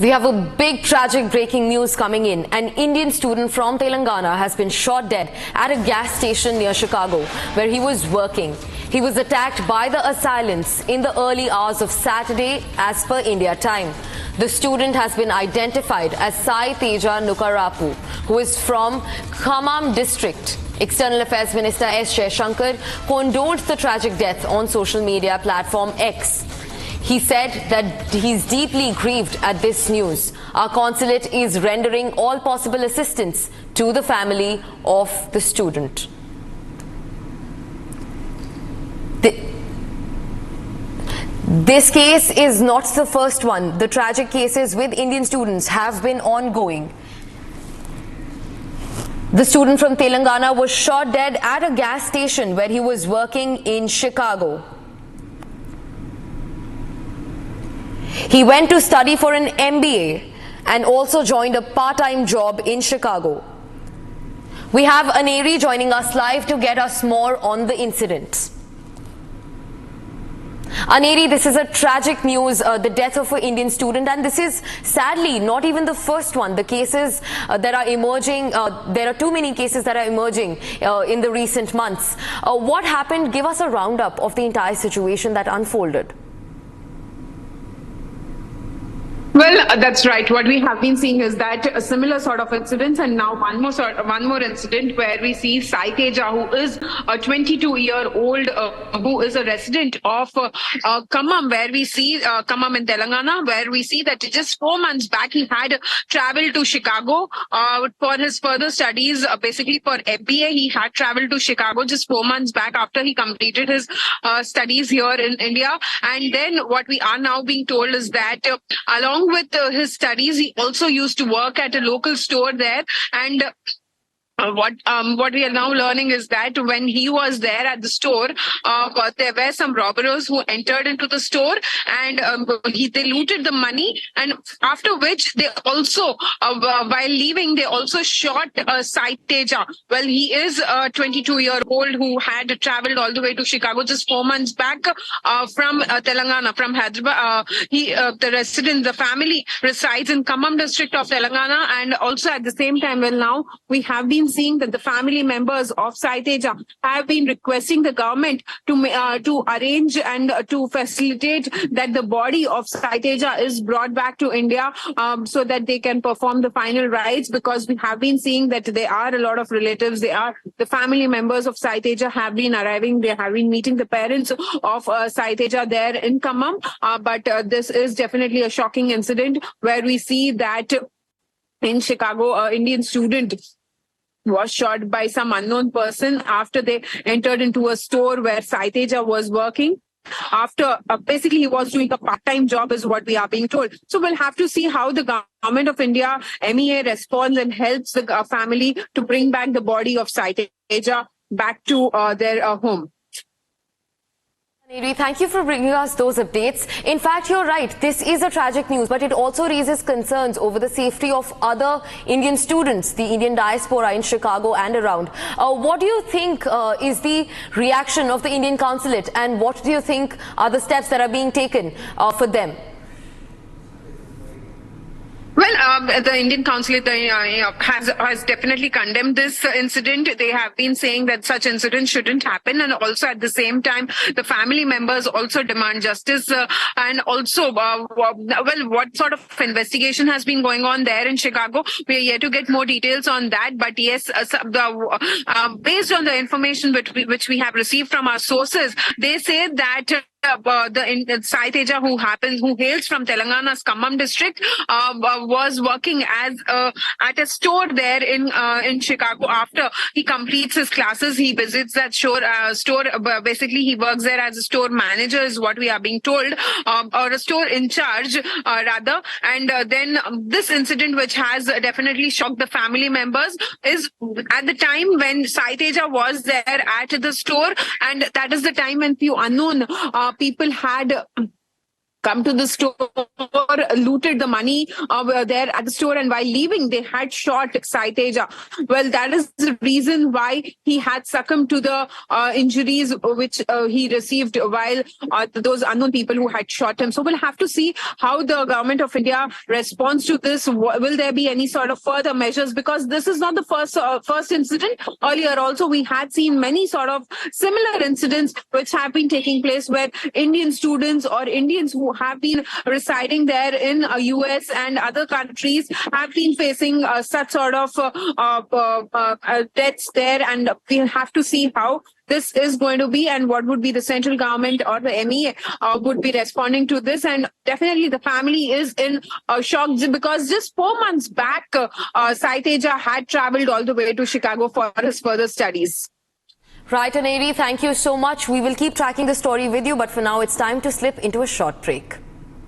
We have a big tragic breaking news coming in. An Indian student from Telangana has been shot dead at a gas station near Chicago where he was working. He was attacked by the assailants in the early hours of Saturday as per India time. The student has been identified as Sai Teja Nukarapu, who is from Khammam district. External Affairs Minister S. Jaishankar condoled the tragic death on social media platform X. He said that he's deeply grieved at this news. Our consulate is rendering all possible assistance to the family of the student. This case is not the first one. The tragic cases with Indian students have been ongoing. The student from Telangana was shot dead at a gas station where he was working in Chicago. He went to study for an MBA and also joined a part-time job in Chicago. We have Aneri joining us live to get us more on the incident. Aneri, this is a tragic news, the death of an Indian student, and this is sadly not even the first one. The cases that are emerging, there are too many cases that are emerging in the recent months. What happened? Give us a roundup of the entire situation that unfolded. Well, that's right. What we have been seeing is that a similar sort of incidents, and now one more incident where we see Sai Teja, who is a 22-year-old, who is a resident of Khammam, where we see Khammam in Telangana, where we see that just 4 months back he had traveled to Chicago for his further studies. Basically, for MBA, he had traveled to Chicago just 4 months back after he completed his studies here in India. And then what we are now being told is that along with his studies, he also used to work at a local store there, and what we are now learning is that when he was there at the store, there were some robbers who entered into the store, and they looted the money, and after which they also, while leaving, they also shot Sai Teja. Well, he is a 22-year-old who had traveled all the way to Chicago just 4 months back from Telangana, from Hyderabad. The family resides in Khammam district of Telangana, and also at the same time, well, now we have been seeing that the family members of Sai Teja have been requesting the government to arrange and to facilitate that the body of Sai Teja is brought back to India, so that they can perform the final rites, because we have been seeing that there are a lot of relatives, the family members of Sai Teja have been arriving, they have been meeting the parents of Sai Teja there in Khammam, but this is definitely a shocking incident where we see that in Chicago, an Indian student was shot by some unknown person after they entered into a store where Sai Teja was working. After basically he was doing a part-time job is what we are being told. So we'll have to see how the government of India, MEA, responds and helps the family to bring back the body of Sai Teja back to their home. Thank you for bringing us those updates. In fact, you're right. This is a tragic news, but it also raises concerns over the safety of other Indian students, the Indian diaspora in Chicago and around. What do you think is the reaction of the Indian consulate, and what do you think are the steps that are being taken for them? Well, the Indian consulate has definitely condemned this incident. They have been saying that such incidents shouldn't happen, and also at the same time, the family members also demand justice. And also, what sort of investigation has been going on there in Chicago? We are yet to get more details on that. But yes, based on the information which we have received from our sources, they say that the Sai Teja, who hails from Telangana's Khammam district, was working as at a store there in Chicago. After he completes his classes, he visits that store. Basically, he works there as a store manager, is what we are being told, or a store in charge, rather. And then this incident, which has definitely shocked the family members, is at the time when Sai Teja was there at the store, and that is the time when few unknown people had come to the store, looted the money there at the store, and while leaving, they had shot Sai Teja. Well, that is the reason why he had succumbed to the injuries which he received while those unknown people who had shot him. So we'll have to see how the government of India responds to this. Will there be any sort of further measures? Because this is not the first incident. Earlier also, we had seen many sort of similar incidents which have been taking place where Indian students or Indians who have been residing there in US and other countries have been facing such sort of deaths there, and we'll have to see how this is going to be and what would be the central government or the MEA would be responding to this. And definitely the family is in shock because just 4 months back, Sai Teja had traveled all the way to Chicago for his further studies. Right, Aneri, thank you so much. We will keep tracking the story with you, but for now it's time to slip into a short break.